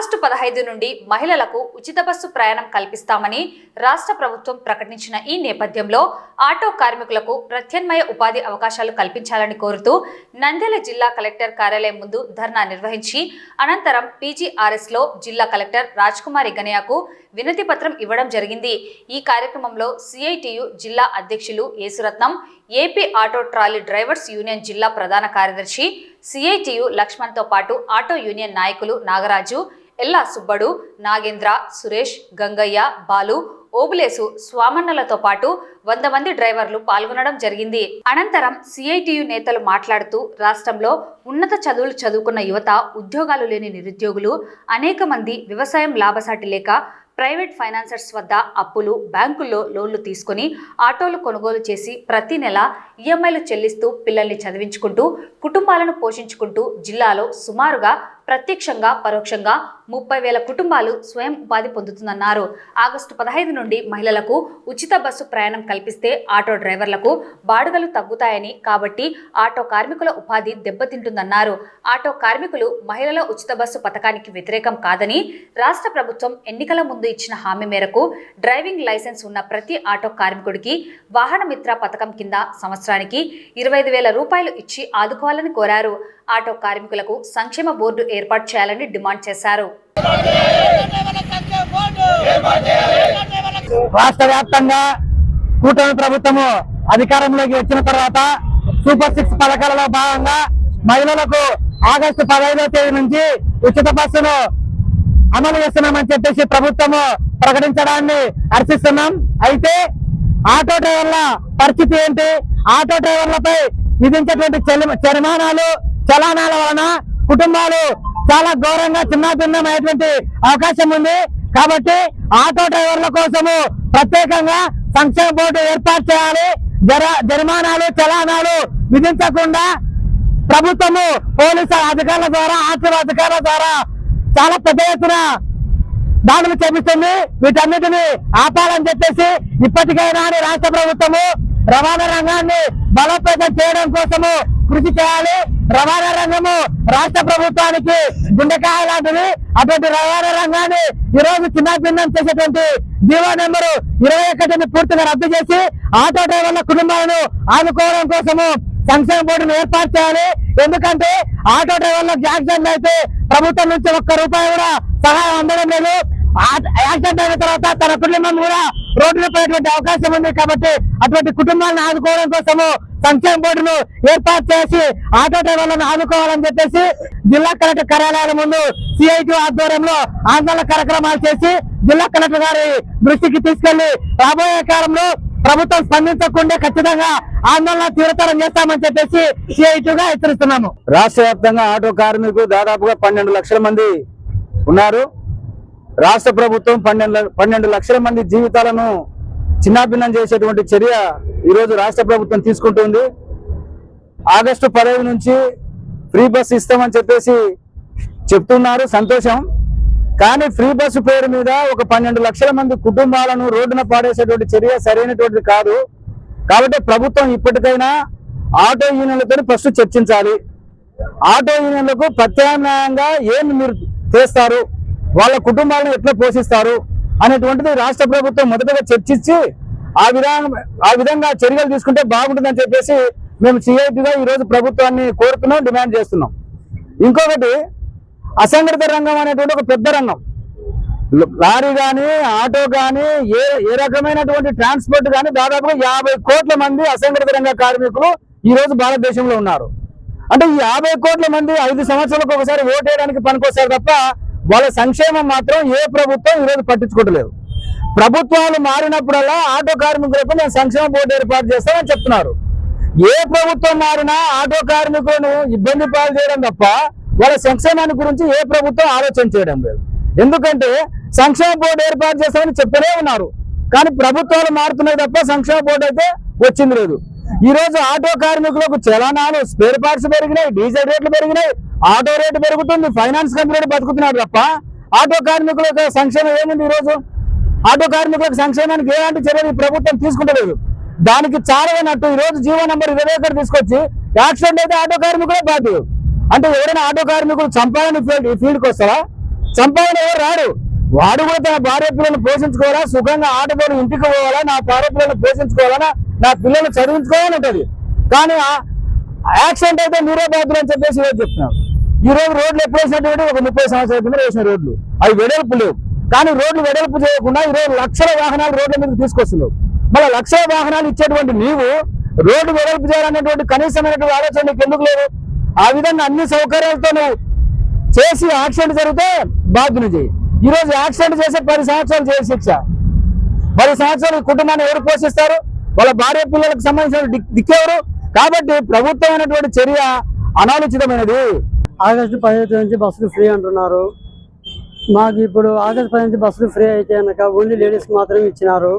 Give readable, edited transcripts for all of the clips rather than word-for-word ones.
August 15 నుండి మహిళలకు ఉచిత బస్సు ప్రయాణం కల్పిస్తామని రాష్ట్ర ప్రభుత్వం ప్రకటించిన ఈ నేపథ్యంలో ఆటో కార్మికులకు ప్రత్యామ్నాయ ఉపాధి అవకాశాలు కల్పించాలని కోరుతూ నంద్యాల జిల్లా కలెక్టర్ కార్యాలయం ముందు ధర్నా నిర్వహించి అనంతరం PGRS లో జిల్లా కలెక్టర్ రాజ్కుమారి గణేయకు వినతి పత్రం ఇవ్వడం జరిగింది। ఈ కార్యక్రమంలో CITU జిల్లా అధ్యక్షులు Yesuratnam, AP auto trolley drivers union జిల్లా ప్రధాన కార్యదర్శి CITU లక్ష్మణ్ తో పాటు ఆటో యూనియన్ నాయకులు నాగరాజు, ఎల్లా సుబ్బడు, నాగేంద్ర, సురేష్, గంగయ్య, బాలు, ఓబులేసు, స్వామన్నలతో పాటు 100 మంది డ్రైవర్లు పాల్గొనడం జరిగింది। అనంతరం CITU నేతలు మాట్లాడుతూ రాష్ట్రంలో ఉన్నత చదువులు చదువుకున్న యువత, ఉద్యోగాలు లేని నిరుద్యోగులు అనేక మంది వ్యవసాయం లాభసాటి లేక ప్రైవేట్ ఫైనాన్సర్స్ వద్ద అప్పులు, బ్యాంకుల్లో లోన్లు తీసుకొని ఆటోలు కొనుగోలు చేసి ప్రతి నెల EMIలు చెల్లిస్తూ పిల్లల్ని చదివించుకుంటూ కుటుంబాలను పోషించుకుంటూ జిల్లాలో సుమారుగా ప్రత్యక్షంగా పరోక్షంగా 30,000 కుటుంబాలు స్వయం ఉపాధి పొందుతుందన్నారు। ఆగస్టు 15 నుండి మహిళలకు ఉచిత బస్సు ప్రయాణం కల్పిస్తే ఆటో డ్రైవర్లకు బాడుగలు తగ్గుతాయని, కాబట్టి ఆటో కార్మికుల ఉపాధి దెబ్బతింటుందన్నారు। ఆటో కార్మికులు మహిళల ఉచిత బస్సు పథకానికి వ్యతిరేకం కాదని, రాష్ట్ర ప్రభుత్వం ఎన్నికల ముందు ఇచ్చిన హామీ మేరకు డ్రైవింగ్ లైసెన్స్ ఉన్న ప్రతి ఆటో కార్మికుడికి వాహన మిత్ర పథకం కింద సంవత్సరానికి 25,000 రూపాయలు ఇచ్చి ఆదుకోవాలని కోరారు। ఆటో కార్మికులకు సంక్షేమ బోర్డు ఏర్పాటు చేయాలని డిమాండ్ చేశారు। రాష్ట్ర వ్యాప్తంగా కూటమి ప్రభుత్వము అధికారంలోకి వచ్చిన తర్వాత సూపర్ 6 పథకాలలో భాగంగా మహిళలకు ఆగస్టు 15వ తేదీ నుంచి ఉచిత బస్సును అమలు చేస్తున్నామని చెప్పేసి ప్రభుత్వము ప్రకటించడాన్ని హర్షిస్తున్నాం। అయితే ఆటో డ్రైవర్ల పరిస్థితి ఏంటి? ఆటో డ్రైవర్లపై విధించేటువంటి జరిమానాలు, చలానాల వలన కుటుంబాలు చాలా ఘోరంగా చిన్నాభిన్నమైనటువంటి అవకాశం ఉంది। కాబట్టి ఆటో డ్రైవర్ల కోసము ప్రత్యేకంగా సంక్షేమ బోర్డు ఏర్పాటు చేయాలి। జరిమానాలు, చలానాలు విధించకుండా ప్రభుత్వము పోలీసు అధికారుల ద్వారా, ఆర్టీఓ అధికారుల ద్వారా చాలా పెద్ద ఎత్తున దాడులు చేపిస్తుంది। వీటన్నిటిని ఆపాలని చెప్పేసి ఇప్పటికైనా రాష్ట్ర ప్రభుత్వము రవాణా రంగాన్ని బలోపేతం చేయడం కోసము కృషి చేయాలి। రవాణా రంగము రాష్ట్ర ప్రభుత్వానికి గుండెకాయ లాంటిది। అటువంటి రవాణా రంగాన్ని ఈ రోజు చిన్నాభిన్నం చేసేటువంటి జీవో నెంబరు 21ని పూర్తిగా రద్దు చేసి ఆటో డ్రైవర్ల కుటుంబాలను ఆదుకోవడం కోసము సంక్షేమ బోర్డును ఏర్పాటు చేయాలి। ఎందుకంటే ఆటో డ్రైవర్లకు యాక్సిడెంట్ అయితే ప్రభుత్వం నుంచి ఒక్క రూపాయి కూడా సహాయం అందడం లేదు। యాక్సిడెంట్ అయిన తర్వాత తన కుటుంబం కూడా రోడ్డున పడేటువంటి అవకాశం ఉంది। కాబట్టి అటువంటి కుటుంబాలను ఆదుకోవడం కోసము సంక్షేమ బోర్డును ఏర్పాటు చేసి ఆటో డ్రైవర్లను ఆదుకోవాలని చెప్పేసి జిల్లా కలెక్టర్ కార్యాలయాల ముందు CITU ఆధ్వర్యంలో ఆందోళన కార్యక్రమాలు చేసి జిల్లా కలెక్టర్ గారి దృష్టికి తీసుకెళ్లి రాబోయే కాలంలో ప్రభుత్వం స్పందించకుండా ఖచ్చితంగా ఆందోళన తీవ్రతరం చేస్తామని చెప్పేసి CITUగా హెచ్చరిస్తున్నాము। రాష్ట్ర వ్యాప్తంగా ఆటో కార్మికులు దాదాపుగా 12 లక్షల మంది ఉన్నారు। రాష్ట్ర ప్రభుత్వం 12 లక్షల మంది జీవితాలను చిన్నాభిన్నం చేసేటువంటి చర్య ఈరోజు రాష్ట్ర ప్రభుత్వం తీసుకుంటుంది। ఆగస్టు 15 నుంచి ఫ్రీ బస్ ఇస్తామని చెప్పేసి చెప్తున్నారు, సంతోషం। కానీ ఫ్రీ బస్సు పేరు మీద ఒక 12 లక్షల మంది కుటుంబాలను రోడ్డున పాడేసేటువంటి చర్య సరైనటువంటిది కాదు। కాబట్టి ప్రభుత్వం ఇప్పటికైనా ఆటో యూనియన్లతో ఫస్ట్ చర్చించాలి। ఆటో యూనియన్లకు ప్రత్యామ్నాయంగా ఏమి మీరు చేస్తారు, వాళ్ళ కుటుంబాలను ఎట్లా పోషిస్తారు అనేటువంటిది రాష్ట్ర ప్రభుత్వం మొదటగా చర్చించి ఆ విధంగా చర్యలు తీసుకుంటే బాగుంటుందని చెప్పేసి మేము CITUగా ఈరోజు ప్రభుత్వాన్ని కోరుతున్నాం, డిమాండ్ చేస్తున్నాం। ఇంకొకటి, అసంఘటిత రంగం అనేటువంటి ఒక పెద్ద రంగం। లారీ కానీ, ఆటో కానీ, ఏ రకమైనటువంటి ట్రాన్స్పోర్ట్ కానీ దాదాపుగా 50 కోట్ల మంది అసంఘటిత రంగ కార్మికులు ఈ రోజు భారతదేశంలో ఉన్నారు। అంటే ఈ 50 కోట్ల మంది 5 సంవత్సరాలకు ఒకసారి ఓటేయడానికి పనికొస్తారు తప్ప వాళ్ళ సంక్షేమం మాత్రం ఏ ప్రభుత్వం ఈరోజు పట్టించుకోవట్లేదు। ప్రభుత్వాలు మారినప్పుడల్లా ఆటో కార్మికులకు మేము సంక్షేమ బోర్డు ఏర్పాటు చేస్తామని చెప్తున్నారు। ఏ ప్రభుత్వం మారినా ఆటో కార్మికులను ఇబ్బంది పాలు చేయడం తప్ప వాళ్ళ సంక్షేమాన్ని గురించి ఏ ప్రభుత్వం ఆలోచన చేయడం లేదు। ఎందుకంటే సంక్షేమ బోర్డు ఏర్పాటు చేస్తామని చెప్తూనే ఉన్నారు, కానీ ప్రభుత్వాలు మారుతున్నాయి తప్ప సంక్షేమ బోర్డు అయితే వచ్చింది లేదు। ఈ రోజు ఆటో కార్మికులకు చలానాలు, స్పేర్ పార్ట్స్ పెరిగినాయి, డీజిల్ రేట్లు పెరిగినాయి, ఆటో రేటు పెరుగుతుంది, ఫైనాన్స్ కంపెనీ బతుకుతున్నాడు తప్ప ఆటో కార్మికులకు సంక్షేమం ఏముంది? ఈ రోజు ఆటో కార్మికులకు సంక్షేమానికి ఎలాంటి చర్యలు ఈ ప్రభుత్వం తీసుకుంటలేదు। దానికి చాలైనట్టు ఈ రోజు జీవో నెంబర్ 21 తీసుకొచ్చి యాక్సిడెంట్ అయితే ఆటో కార్మికులే బాధ్యులు। అంటే ఎవరైనా ఆటో కార్మికులు చంపాలని ఫీల్డ్కి వస్తారా? సంపాదన ఎవరు రాడు. వాడు కూడా తన భార్య పిల్లలను పోషించుకోవాలా, సుఖంగా ఆటోలో ఇంటికి పోవాలా, నా భార్య పిల్లలను పోషించుకోవాలా, నా పిల్లలు చదివించుకోవాలని ఉంటది. కానీ యాక్సిడెంట్ అయితే మీరే బాధ్యులు అని చెప్పేసి చెప్తున్నారు. ఈ రోజు రోడ్లు ఎప్పుడు వేసినటువంటి ఒక 30 సంవత్సరాల కింద వేసిన రోడ్లు అవి వెడల్పు లేవు. కానీ రోడ్లు వెడల్పు చేయకుండా ఈ రోజు లక్షల వాహనాలు రోడ్ల మీద తీసుకొస్తున్నావు. మళ్ళీ లక్షల వాహనాలు ఇచ్చేటువంటి నీవు రోడ్డు వెడల్పు చేయాలనేటువంటి కనీసమైనటువంటి ఆలోచన నీకు ఎందుకు లేదు? ఆ విధంగా అన్ని సౌకర్యాలతో నువ్వు చేసి యాక్సిడెంట్ జరిగితే బాధ్యులు చేయి. ఈ రోజు యాక్సిడెంట్ చేసే 10 సంవత్సరాలు జైలు శిక్ష. 10 సంవత్సరాలు కుటుంబాన్ని ఎవరు పోషిస్తారు? వాళ్ళ భార్య పిల్లలకు సంబంధించిన దిక్కెవరు? కాబట్టి ప్రభుత్వమైనటువంటి చర్య అనాలోచితమైనది. ఆగస్టు 15 నుంచి బస్సులు ఫ్రీ అంటున్నారు. మాకు ఇప్పుడు ఆగస్టు 15 నుంచి బస్సులు ఫ్రీ అయితే కనుక ఓన్లీ లేడీస్కి మాత్రమే ఇచ్చినారు.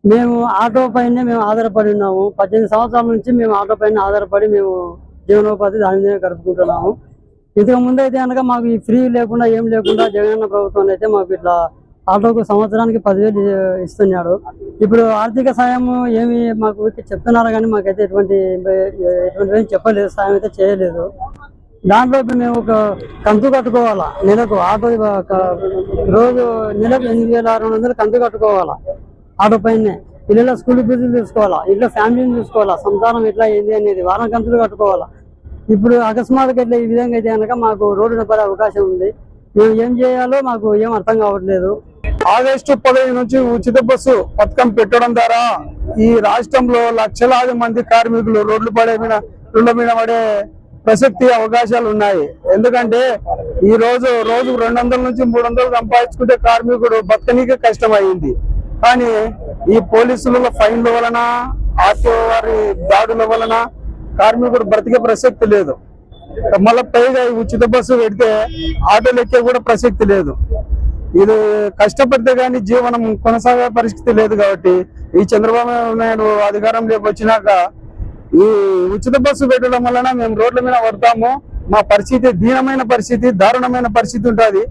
మేము ఆటో పైనే మేము ఆధారపడి ఉన్నాము. 18 సంవత్సరాల నుంచి మేము ఆటో పైన ఆధారపడి మేము జీవనోపాధి దాని మీద గడుపుకుంటున్నాము. ఇంతకు ముందు అయితే కనుక మాకు ఈ ఫ్రీ లేకుండా ఏం లేకుండా జగనన్న ప్రభుత్వం అయితే మాకు ఇట్లా ఆటోకు సంవత్సరానికి 10,000 ఇస్తున్నాడు. ఇప్పుడు ఆర్థిక సాయం ఏమి మాకు చెప్తున్నారు కానీ మాకైతే ఎటువంటి చెప్పలేదు, సాయం అయితే చేయలేదు. దాంట్లో ఇప్పుడు మేము ఒక కంతు కట్టుకోవాలా, నెలకు ఆటో రోజు నెలకు 8,600 కంతు కట్టుకోవాలా. ఆటో పైనే పిల్లల స్కూల్ ఫీజులు చూసుకోవాలా, ఇంట్లో ఫ్యామిలీని చూసుకోవాలా, సంతానం ఎట్లా ఏంది అనేది వారం కంతులు కట్టుకోవాలా. ఇప్పుడు అకస్మాత్తుగా ఇట్లా ఈ విధంగా అయితే కనుక మాకు రోడ్డున పడే అవకాశం ఉంది. మేము ఏం చేయాలో మాకు ఏం అర్థం కావట్లేదు. ఆగస్టు 15 నుంచి ఉచిత బస్సు పథకం పెట్టడం ద్వారా ఈ రాష్ట్రంలో లక్షలాది మంది కార్మికులు రోడ్ల మీద పడే ప్రసక్తి అవకాశాలు ఉన్నాయి. ఎందుకంటే ఈ రోజు 200 నుంచి 300 సంపాదించుకుంటే కార్మికుడు బతకనీకే కష్టం అయింది. కానీ ఈ పోలీసుల ఫైన్ల వలన, ఆర్టీఓ వారి దాడుల వలన కార్మికుడు బ్రతికే ప్రసక్తి లేదు. మళ్ళీ పైగా ఉచిత బస్సు పెడితే ఆటోలు ఎక్కే కూడా ప్రసక్తి లేదు. ఇది కష్టపడితే గానీ జీవనం కొనసాగే పరిస్థితి లేదు. కాబట్టి ఈ చంద్రబాబు నాయుడు అధికారంలోకి వచ్చినాక ఈ ఉచిత బస్సు పెట్టడం వలన మేము రోడ్ల మీద పడతాము. మా పరిస్థితి దీనమైన పరిస్థితి, దారుణమైన పరిస్థితి ఉంటుంది.